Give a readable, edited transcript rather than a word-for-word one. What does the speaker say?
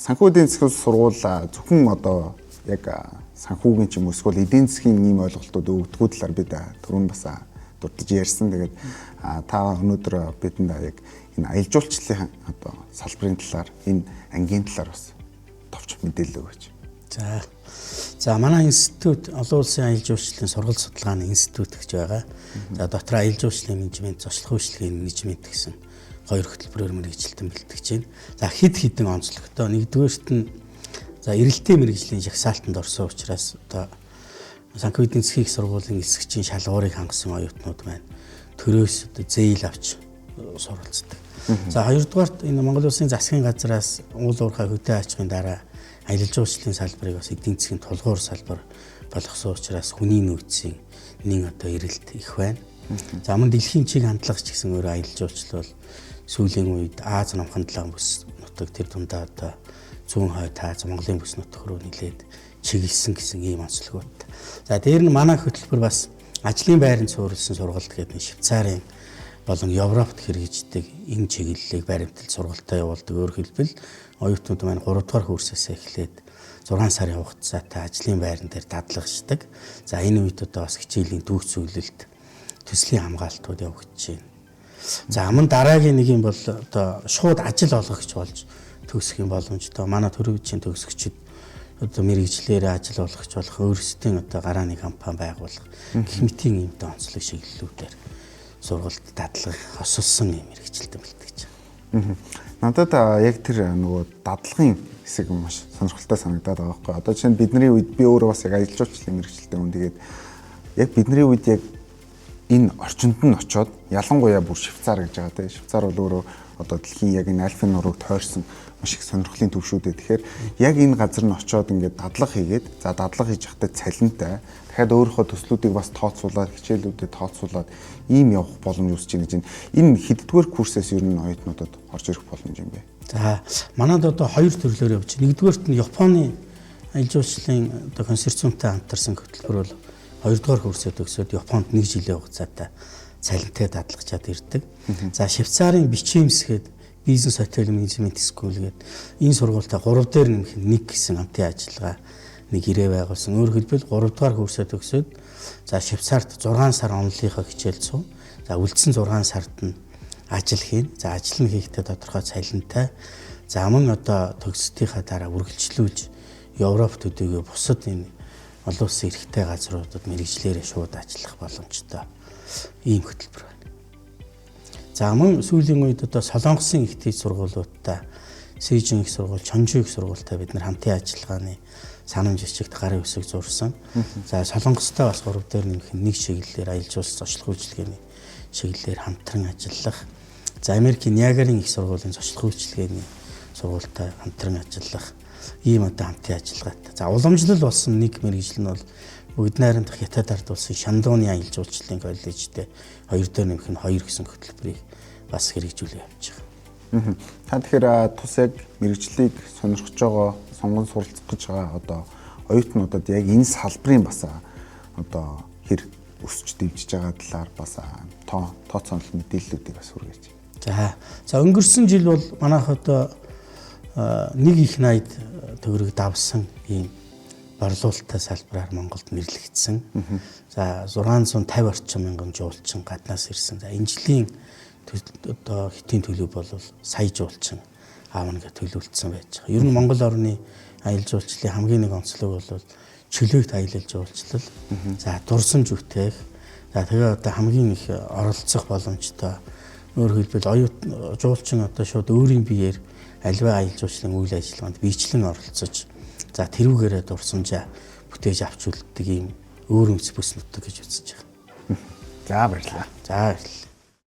санхүү эдийн засгийн сургууль зөвхөн одоо яг санхүүгийн ч юм уу эсвэл эдийн засгийн ийм ойлголтууд өгдөггүй талаар бид түрүүн бас дурдж ярьсан. Тэгээд та өнөөдөр бидэнд яг энэ аялал жуулчлалын одоо салбарын талаар, энэ ангийн талаар бас товч мэдээлэл өгөөч. За манай институт олон улсын аялал жуулчлалын сургалт судалгааны институт гэж байгаа. За дотор аялал жуулчлалын менежмент, зочлох үйлчлэгийн менежмент гэсэн хоёр хөтөлбөрөөр мэргэжилтэн бэлтгэж байна. За хэд хэдэн онцлогтой. Нэгдүгээрт нь за эрэлттэй мэргэжлийн жагсаалтанд орсон учраас одоо санхүү эдийн засгийн сургуулийн эсгчийн шалгуурыг хангасан оюутнууд маань төрөөс одоо зээл авч суралцдаг. За хоёрдугаарт энэ Монгол Улсын засгийн газраас уул уурхай хөдөө аж ахуйн дараа аялал жуулчлалын салбарыг бас эдийн засгийн тулгуур салбар болгосон учраас хүний нөөцийн нэг одоо эрэлт их байна. За мөн дэлхийн чиг хандлага ч гэсэн өөр аялал жуулчлал бол сүүлийн үед Аз намхан далайн бүс нутаг тэр дундаа одоо зүүн хойд Аз Монголын бүс нутаг руу нэлээд чиглэсэн гэсэн ийм онцлогууд. За дээр нь манай хөтөлбөр бас ажлын байранд суурилсан сургалт гэдэг нь Швейцарын болон Европт хэрэгждэг энэ чиглэлийг баримталж сургалтаа явуулдаг. Өөрөөр хэлбэл оюутнууд маань 3 дугаар курсээс эхлээд 6 сарын хугацаатай ажлын байран дээр дадлагчдаг. За энэ үед одоо бас хичээлийн түүх зүйлэлт төслийн хамгаалтууд явагдаж байна. За мөн дараагийн нэг юм бол одоо шууд ажил олгогч болж төгсөх юм боломжтой. Манай төрөвчийн төгсөгчид одоо мэрэгчлэрээ ажил олгогч болох өөрсдийн одоо гарааны компани байгуулах гэх мэт ийм онцлог шиглэлүүдээр сургалт дадлага хосолсон юм мэрэгчлэлтэй бэлтгэж байгаа. Надад яг тэр нөгөө дадлагын хэсэг маш сонирхолтой санагдаад байгаа байхгүй. Одоо жишээ нь бидний үед би өөрөө бас яг аялал жуулчлалын мэрэгчлэлтэй хүн. Тэгээд яг бидний үед яг энэ орчинд нь очиод ялангуяа бүр Швейцар гэж байгаа тийм. Швейцар бол өөрөө одоо дэлхийн яг энэ альпийн нурууг тойрсон маш их сонирхлын төвшүүдээ. Тэгэхээр яг энэ газар нь очиод ингээд дадлага хийгээд за дадлага хийж явахдаа цалинтай дахиад өөрийнхөө төслүүдийг бас тооцоолаад хичээлүүдэд тооцоолаад ийм явах боломж үүсэж байна гэж байна. Энэ хэддүгээр курсээс ер нь оюутнуудад орж ирэх боломж юм бэ? За манад одоо хоёр төрлөөр явж байна. Нэгдүгээрт нь Японы аялал жуулчлалын одоо консорциумтай хамтарсан хөтөлбөр бол 2 дугаар курсээ төгсөөд Японд 1 жилийн хугацаатай цалинтай дадлагчаад ирдэг. За Швейцарын Бичимс гээд бизнес хотел менежмент скул гээд энэ сургуультай 3 дээр нэмэх нэг гэсэн хамтын ажиллагаа нэг ирээ байгуулсан. Өөрөөр хэлбэл 3 дугаар курсээ төгсөөд за Швейцарт 6 сар онлынхаа хичээл суу. За үлдсэн 6 сард нь ажил хийн. За ажил нь хийхдээ тодорхой цалинтай. За мөн одоо төгсдийнхаа дараа үргэлжлүүлж Европ төдийгүй бусад энэ олон улсын эрхтэй газруудад мэрэгжлэрээ шууд ажиллах боломжтой ийм хөтөлбөр байна. За мөн сүүлийн үед одоо Солонгосын их тэд сургуулиудтай Сэжин их сургууль, Чонжу их сургуультай бид нар хамтын ажиллагааны санамж жижигт гарын үсэг зурсан. За Солонгостой бас 3 дээр нэмэх нэг чиглэлээр аялал жуулчлал зочлох үйлчилгээний чиглэлээр хамтран ажиллах. За Америкийн Ниагарын их сургуулийн зочлох үйлчилгээний сургуультай хамтран ажиллах ийм одоо хамтын ажиллагаатай. За уламжлал болсон нэг мэргэжил нь бол бүгд найрамдах Хятад ард улсын Шандууны аялал жуулчлалын коллежтэй 2 дээр нэмэх нь 2 гэсэн хөтөлбөрийг бас хэрэгжүүлээ явж байгаа. Та тэгэхээр тус яг мэргэжлийг сонирхож байгаа, сонгон суралцах гэж байгаа одоо оюутнуудад яг энэ салбарын бас одоо хэр өсч дэвжиж байгаа талаар бас тооцоолол мэдээллүүдийг бас хүргэж. За өнгөрсөн жил бол манайх одоо нэг их найд төгрөг давсан ийм борлуулалттай салбараар Монголд нэрлэгдсэн. За 650 орчим мянган жуулчин гаднаас ирсэн. За энэ жилийн одоо хэтийн төлөв бол сая жуулчин аавна гэж төлөвлөсөн байж байгаа. Ер нь Монгол орны аялал жуулчлалын хамгийн нэг онцлог бол чөлөөт аялал жуулчлал. За дурсамж үтээх. За тэгээ одоо хамгийн их оролцох боломжтой. Өөрөөр хэлбэл жуулчин одоо шууд өөрийн биеэр аливаа аялал жуулчлалын үйл ажиллагаанд биечлэн оролцож за тэрүүгээрээ дурсамжаа бүтээж авч үлддэг ийм өөр үндэс бүс нутаг гэж үзэж байгаа. За баярлалаа. За баярлалаа.